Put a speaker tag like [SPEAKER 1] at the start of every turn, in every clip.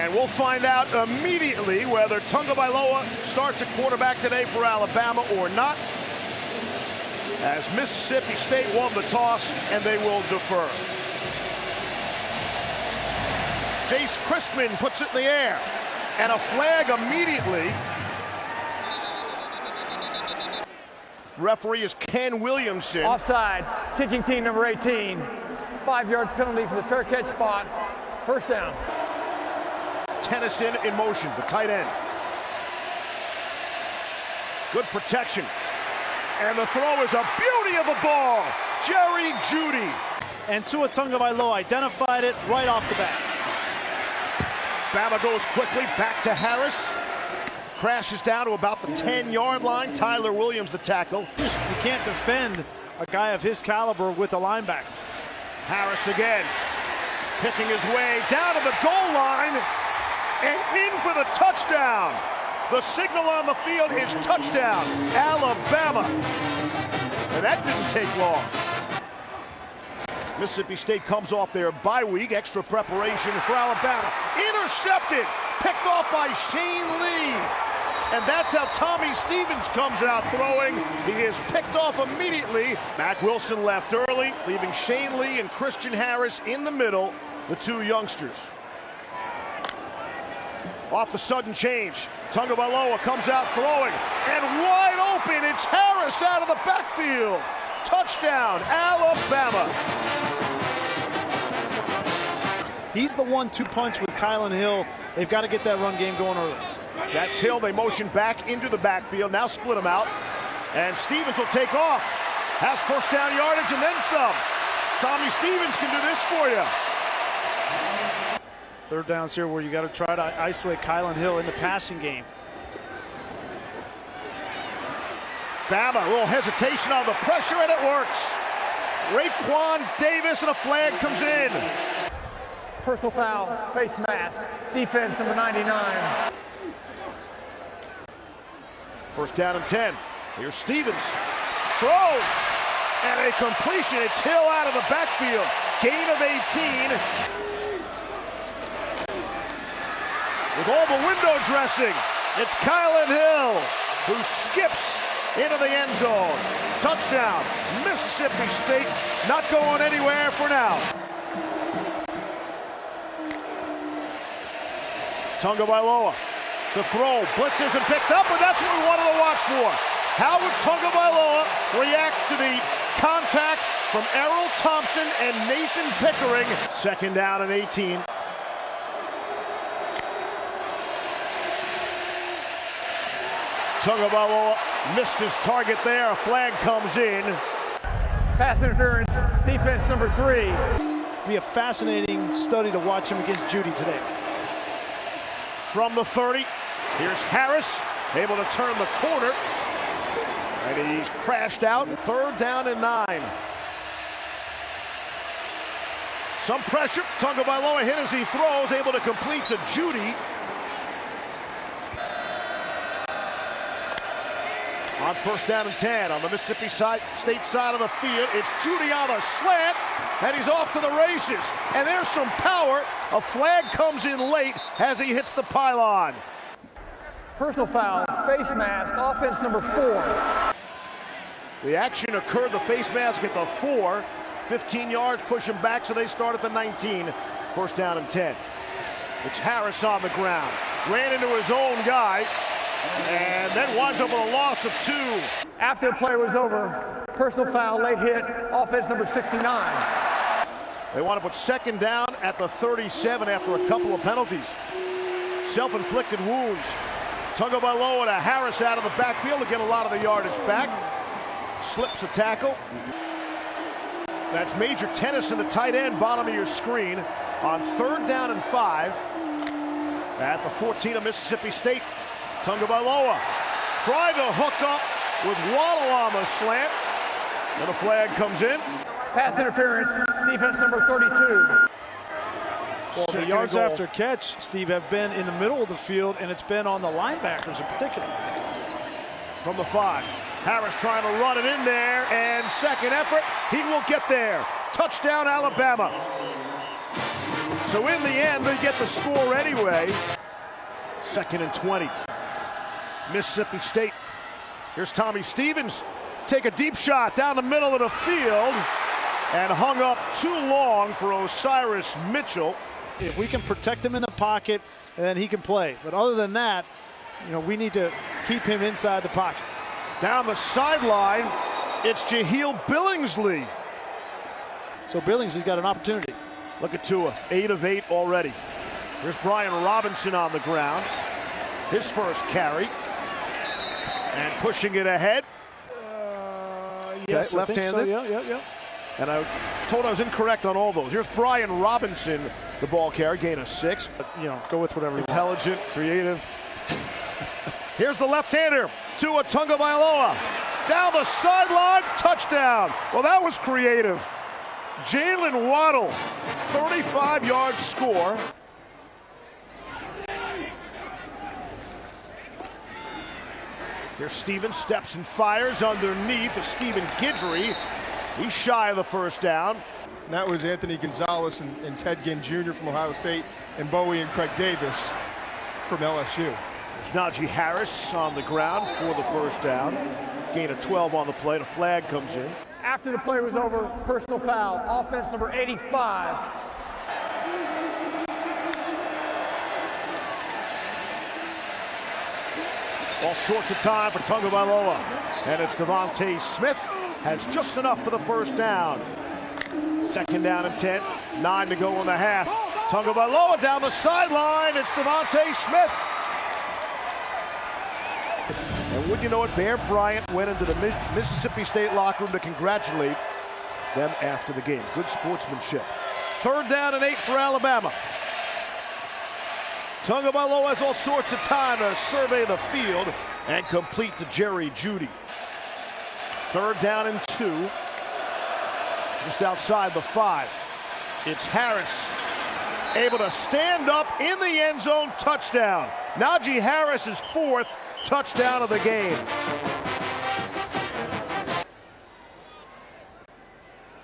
[SPEAKER 1] And we'll find out immediately whether Tagovailoa starts at quarterback today for Alabama or not, as Mississippi State won the toss and they will defer. Jace Christman puts it in the air, and a flag immediately. Referee is Ken Williamson.
[SPEAKER 2] Offside, kicking team number 18. 5-yard penalty for the fair catch spot. First down.
[SPEAKER 1] Tennyson in motion, the tight end. Good protection. And the throw is a beauty of a ball. Jerry Jeudy.
[SPEAKER 3] And Tua Tagovailoa identified it right off the bat.
[SPEAKER 1] Bama goes quickly back to Harris. Crashes down to about the 10-yard line. Tyler Williams, the tackle.
[SPEAKER 3] You can't defend a guy of his caliber with a linebacker.
[SPEAKER 1] Harris again, picking his way down to the goal line and in for the touchdown. The signal on the field is touchdown, Alabama. And that didn't take long. Mississippi State comes off their bye week, extra preparation for Alabama. Intercepted, picked off by Shane Lee. And that's how Tommy Stevens comes out throwing. He is picked off immediately. Mack Wilson left early, leaving Shane Lee and Christian Harris in the middle, the two youngsters. Off the sudden change, Tagovailoa comes out throwing, and wide open, it's Harris out of the backfield. Touchdown, Alabama.
[SPEAKER 3] He's the 1-2 punch with Kylan Hill. They've got to get that run game going early.
[SPEAKER 1] That's Hill. They motion back into the backfield. Now split them out. And Stevens will take off. Has first down yardage and then some. Tommy Stevens can do this for you.
[SPEAKER 3] Third downs here where you got to try to isolate Kylan Hill in the passing game.
[SPEAKER 1] Bama, a little hesitation on the pressure, and it works. Raekwon Davis, and a flag comes in.
[SPEAKER 2] Personal foul, face mask, defense number 99.
[SPEAKER 1] First down and 10. Here's Stevens. Throws. And a completion. It's Hill out of the backfield. Gain of 18. With all the window dressing, it's Kylan Hill who skips into the end zone. Touchdown. Mississippi State not going anywhere for now. Tagovailoa. The throw, blitz isn't picked up, but that's what we wanted to watch for. How would Tagovailoa react to the contact from Errol Thompson and Nathan Pickering? Second down and 18. Tagovailoa missed his target there. A flag comes in.
[SPEAKER 2] Pass interference, defense number 3.
[SPEAKER 3] It'll be a fascinating study to watch him against Jeudy today.
[SPEAKER 1] From the 30, here's Harris, able to turn the corner. And he's crashed out. Third down and 9. Some pressure. Tagovailoa hit as he throws, able to complete to Jeudy. On first down and 10 on the Mississippi State side of the field, it's Jeudy on a slant, and he's off to the races. And there's some power. A flag comes in late as he hits the pylon.
[SPEAKER 2] Personal foul, face mask, offense number 4.
[SPEAKER 1] The action occurred, the face mask at the 4. 15 yards, push him back, so they start at the 19. First down and 10. It's Harris on the ground. Ran into his own guy, and then winds up with a loss of 2.
[SPEAKER 2] After the play was over, personal foul, late hit, offense number 69.
[SPEAKER 1] They want to put second down at the 37 after a couple of penalties. Self-inflicted wounds. Tagovailoa to Harris out of the backfield to get a lot of the yardage back. Slips a tackle. That's Major Tennyson, the tight end, bottom of your screen. On third down and 5 at the 14 of Mississippi State. Tagovailoa tried to hook up with Waddle on the slant. And a flag comes in.
[SPEAKER 2] Pass interference, defense number 32.
[SPEAKER 3] Well, the yards after catch, Steve, have been in the middle of the field, and it's been on the linebackers in particular.
[SPEAKER 1] From the 5, Harris trying to run it in there, and second effort, he will get there. Touchdown, Alabama. So in the end, they get the score anyway. 2nd and 20. Mississippi State. Here's Tommy Stevens. Take a deep shot down the middle of the field and hung up too long for Osiris Mitchell.
[SPEAKER 3] If we can protect him in the pocket, then he can play. But other than that, we need to keep him inside the pocket.
[SPEAKER 1] Down the sideline, it's Jaheil Billingsley.
[SPEAKER 3] So Billingsley's got an opportunity.
[SPEAKER 1] Look at Tua, 8 of 8 already. Here's Brian Robinson on the ground. His first carry. And pushing it ahead.
[SPEAKER 3] Yes,
[SPEAKER 1] left-handed.
[SPEAKER 3] So. Yeah.
[SPEAKER 1] And I was told I was incorrect on all those. Here's Brian Robinson, the ball carrier, gain of 6.
[SPEAKER 3] Go with whatever you want.
[SPEAKER 1] Intelligent, creative. Here's the left-hander, Tua Tagovailoa. Down the sideline, touchdown. Well, that was creative. Jalen Waddle, 35-yard score. Here's Stevens, steps and fires underneath to Stephen Guidry. He's shy of the first down.
[SPEAKER 4] And that was Anthony Gonzalez and Ted Ginn Jr. from Ohio State, and Bowie and Craig Davis from LSU.
[SPEAKER 1] There's Najee Harris on the ground for the first down. Gain of 12 on the play. The flag comes in.
[SPEAKER 2] After the play was over, personal foul, offense number 85.
[SPEAKER 1] All sorts of time for Tagovailoa. And it's Devontae Smith. Has just enough for the first down. 2nd down and 10. 9 to go in the half. Tagovailoa down the sideline. It's Devontae Smith. And wouldn't you know it, Bear Bryant went into the Mississippi State locker room to congratulate them after the game. Good sportsmanship. 3rd down and 8 for Alabama. Tagovailoa has all sorts of time to survey the field and complete to Jerry Jeudy. 3rd down and 2. Just outside the 5. It's Harris able to stand up in the end zone, touchdown. Najee Harris's 4th touchdown of the game.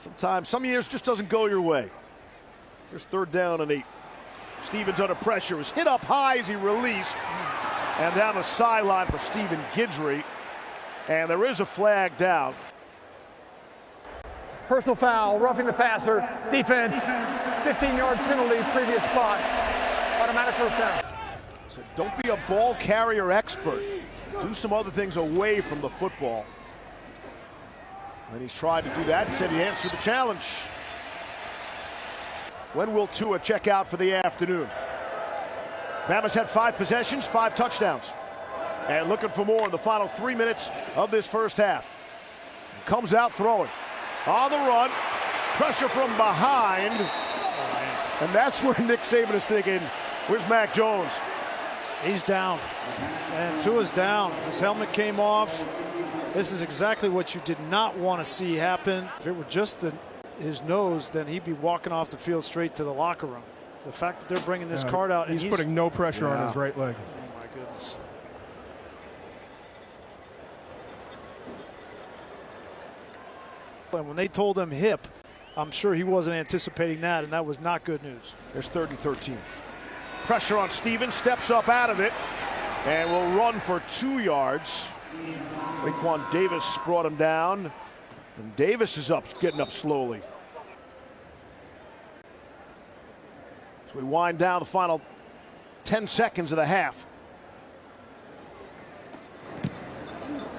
[SPEAKER 1] Sometimes, some years just doesn't go your way. Here's 3rd down and 8. Stevens under pressure, was hit up high as he released. And down the sideline for Stephen Guidry. And there is a flag down.
[SPEAKER 2] Personal foul, roughing the passer, defense, 15-yard penalty, previous spot, automatic first down.
[SPEAKER 1] So don't be a ball carrier expert. Do some other things away from the football. And he's tried to do that and said he answered the challenge. When will Tua check out for the afternoon? Bama's had 5 possessions, 5 touchdowns. And looking for more in the final 3 minutes of this first half. Comes out throwing. On the run. Pressure from behind. And that's where Nick Saban is thinking, where's Mac Jones?
[SPEAKER 3] He's down. And Tua's down. His helmet came off. This is exactly what you did not want to see happen. If it were just his nose, then he'd be walking off the field straight to the locker room. The fact that they're bringing this card out.
[SPEAKER 4] He's putting no pressure on his right leg.
[SPEAKER 3] Oh, my goodness. And when they told him hip, I'm sure he wasn't anticipating that, and that was not good news.
[SPEAKER 1] There's 3rd and 13. Pressure on Stevens, steps up out of it, and will run for 2 yards. Raekwon Davis brought him down, and Davis is up, getting up slowly. So we wind down the final 10 seconds of the half.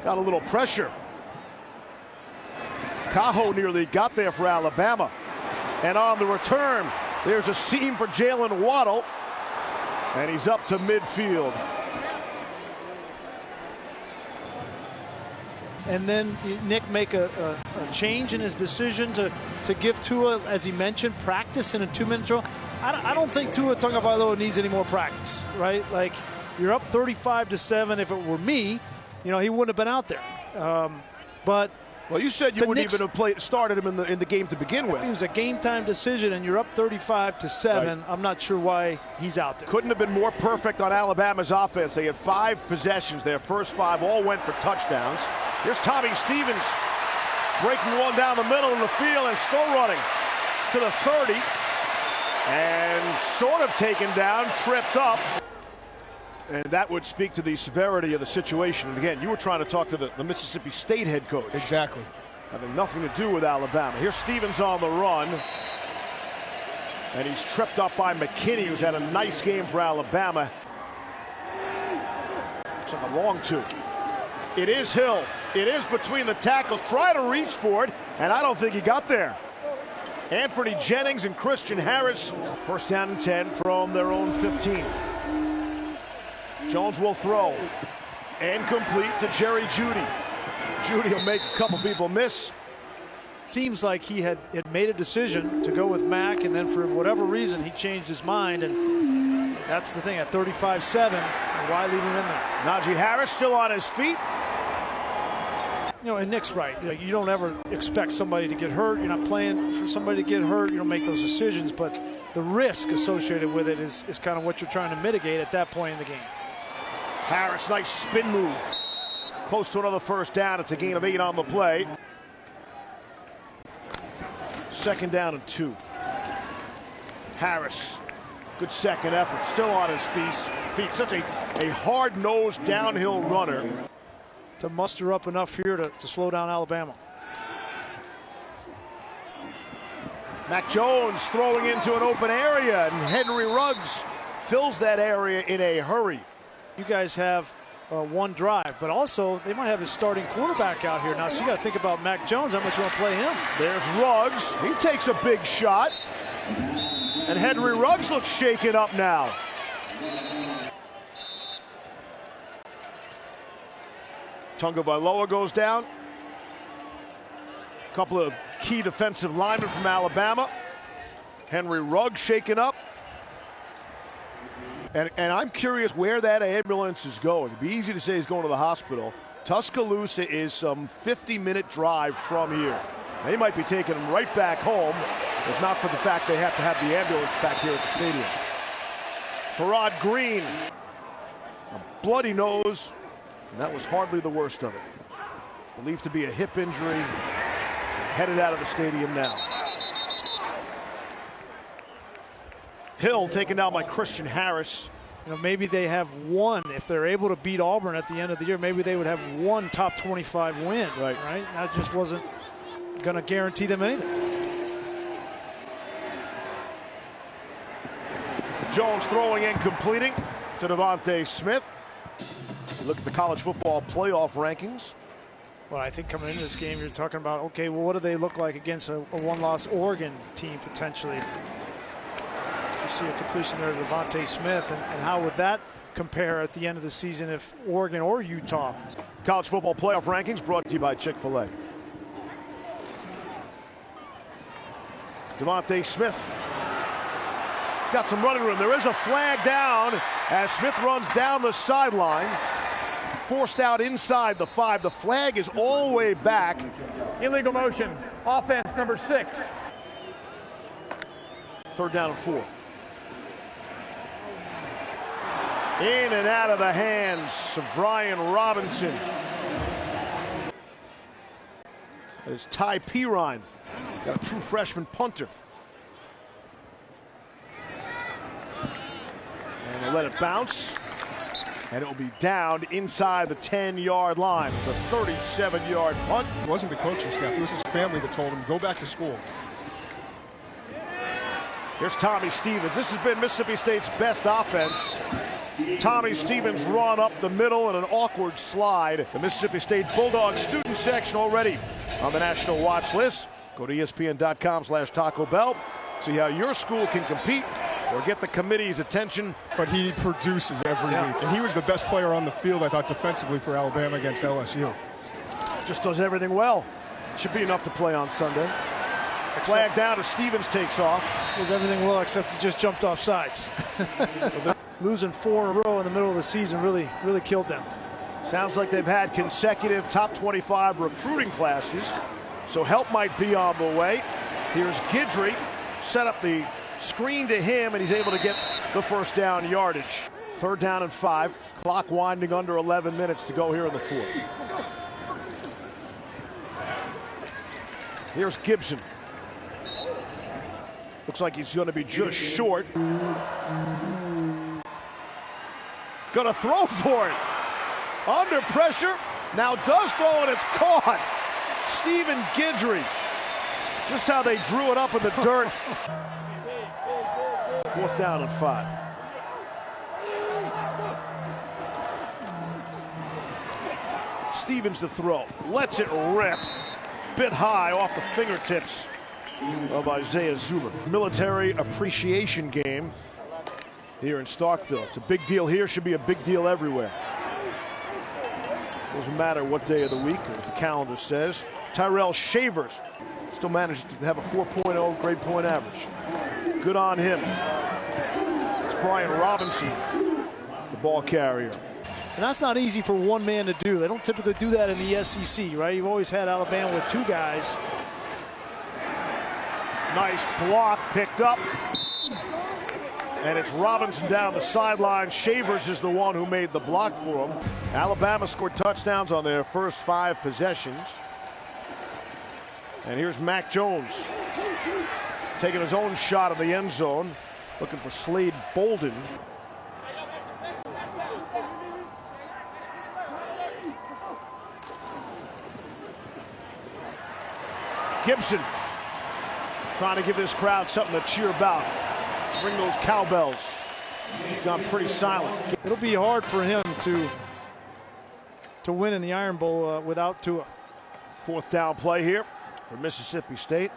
[SPEAKER 1] Got a little pressure. Cajo nearly got there for Alabama. And on the return, there's a seam for Jalen Waddle. And he's up to midfield.
[SPEAKER 3] And then Nick make a change in his decision to give Tua, as he mentioned, practice in a 2-minute drill. I don't think Tua Tagovailoa needs any more practice, right? Like, you're up 35-7. If it were me, he wouldn't have been out there. But
[SPEAKER 1] well, you said you wouldn't even have started him in the game to begin with.
[SPEAKER 3] It was a game-time decision, and you're up 35-7. Right. I'm not sure why he's out there.
[SPEAKER 1] Couldn't have been more perfect on Alabama's offense. They had 5 possessions. Their first 5 all went for touchdowns. Here's Tommy Stevens breaking one down the middle of the field and still running to the 30. And sort of taken down, tripped up. And that would speak to the severity of the situation. And again, you were trying to talk to the Mississippi State head coach.
[SPEAKER 4] Exactly.
[SPEAKER 1] Having nothing to do with Alabama. Here's Stevens on the run. And he's tripped up by McKinney, who's had a nice game for Alabama. Looks like a long two. It is Hill. It is between the tackles. Try to reach for it, and I don't think he got there. Anthony Jennings and Christian Harris. First down and 10 from their own 15. Jones will throw. And complete to Jerry Jeudy. Jeudy will make a couple people miss.
[SPEAKER 3] Seems like he had made a decision to go with Mack, and then for whatever reason he changed his mind, and that's the thing at 35-7. Why leave him in there?
[SPEAKER 1] Najee Harris still on his feet.
[SPEAKER 3] You know, and Nick's right. You don't ever expect somebody to get hurt. You're not playing for somebody to get hurt. You don't make those decisions, but the risk associated with it is kind of what you're trying to mitigate at that point in the game.
[SPEAKER 1] Harris, nice spin move. Close to another first down. It's a gain of 8 on the play. Second down and 2. Harris, good second effort, still on his feet. Such a hard-nosed downhill runner.
[SPEAKER 3] To muster up enough here to slow down Alabama.
[SPEAKER 1] Mac Jones throwing into an open area, and Henry Ruggs fills that area in a hurry.
[SPEAKER 3] You guys have one drive, but also they might have his starting quarterback out here now, so you got to think about Mac Jones, how much you want to play him.
[SPEAKER 1] There's Ruggs. He takes a big shot, and Henry Ruggs looks shaken up now. Tagovailoa goes down. A couple of key defensive linemen from Alabama. Henry Ruggs shaken up. And I'm curious where that ambulance is going. It'd be easy to say he's going to the hospital. Tuscaloosa is some 50-minute drive from here. They might be taking him right back home, if not for the fact they have to have the ambulance back here at the stadium. Farrod Green, a bloody nose, and that was hardly the worst of it. Believed to be a hip injury, headed out of the stadium now. Hill taken down by Christian Harris.
[SPEAKER 3] You know, maybe they have one. If they're able to beat Auburn at the end of the year, maybe they would have one top 25 win. Right? That just wasn't going to guarantee them anything.
[SPEAKER 1] Jones throwing and completing to Devontae Smith. Look at the college football playoff rankings.
[SPEAKER 3] Well, I think coming into this game, you're talking about, okay, well, what do they look like against a one-loss Oregon team potentially? You see a completion there to Devontae Smith, and how would that compare at the end of the season if Oregon or Utah?
[SPEAKER 1] College football playoff rankings brought to you by Chick-fil-A. Devontae Smith got some running room. There is a flag down as Smith runs down the sideline. Forced out inside the 5. The flag is all the way back.
[SPEAKER 2] Illegal motion. Offense number 6.
[SPEAKER 1] Third down and 4. In and out of the hands of Brian Robinson. That is Ty Pirine. Got a true freshman punter. And they'll let it bounce. And it will be down inside the 10-yard line. It's a 37-yard punt.
[SPEAKER 4] It wasn't the coaching staff. It was his family that told him, go back to school.
[SPEAKER 1] Here's Tommy Stevens. This has been Mississippi State's best offense. Tommy Stevens run up the middle and an awkward slide. The Mississippi State Bulldogs student section already on the national watch list. Go to ESPN.com/Taco Bell. See how your school can compete or get the committee's attention.
[SPEAKER 4] But he produces every week. And he was the best player on the field, I thought, defensively for Alabama against LSU.
[SPEAKER 1] Just does everything well. Should be enough to play on Sunday. Flag down as Stevens takes off.
[SPEAKER 3] Does everything well except he just jumped off sides. Losing 4 in a row in the middle of the season really killed them.
[SPEAKER 1] Sounds like they've had consecutive top 25 recruiting classes, so help might be on the way. Here's Guidry, set up the screen to him, and he's able to get the first down yardage. Third down and 5, clock winding under 11 minutes to go here in the 4th. Here's Gibson. Looks like he's going to be just short. Gonna throw for it. Under pressure. Now does throw and it's caught. Stephen Guidry. Just how they drew it up in the dirt. 4th down and 5. Stevens to throw. Lets it rip. Bit high off the fingertips of Isaiah Zuber. Military appreciation game here in Starkville. It's a big deal here, should be a big deal everywhere. Doesn't matter what day of the week or what the calendar says. Tyrell Shavers still managed to have a 4.0 grade point average. Good on him. It's Brian Robinson, the ball carrier.
[SPEAKER 3] And that's not easy for one man to do. They don't typically do that in the SEC, right? You've always had Alabama with 2 guys.
[SPEAKER 1] Nice block, picked up. And it's Robinson down the sideline. Shavers is the one who made the block for him. Alabama scored touchdowns on their first 5 possessions. And here's Mac Jones taking his own shot at the end zone, looking for Slade Bolden. Gibson trying to give this crowd something to cheer about. Bring those cowbells. He's gone pretty silent.
[SPEAKER 3] It'll be hard for him to win in the Iron Bowl without Tua.
[SPEAKER 1] 4th down play here for Mississippi State.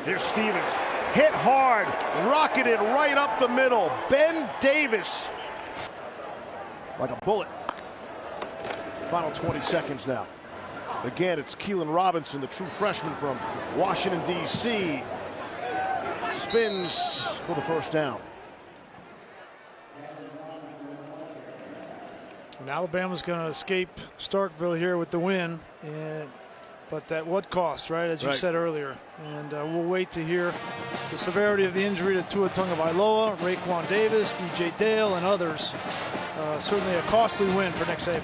[SPEAKER 1] Here's Stevens. Hit hard. Rocketed right up the middle. Ben Davis. Like a bullet. Final 20 seconds now. Again, it's Keelan Robinson, the true freshman from Washington, D.C. Spins for the first down.
[SPEAKER 3] And Alabama's going to escape Starkville here with the win. But at what cost, right, as you said earlier. And we'll wait to hear the severity of the injury to Tua Tagovailoa, Raekwon Davis, DJ Dale, and others. Certainly a costly win for Nick Saban.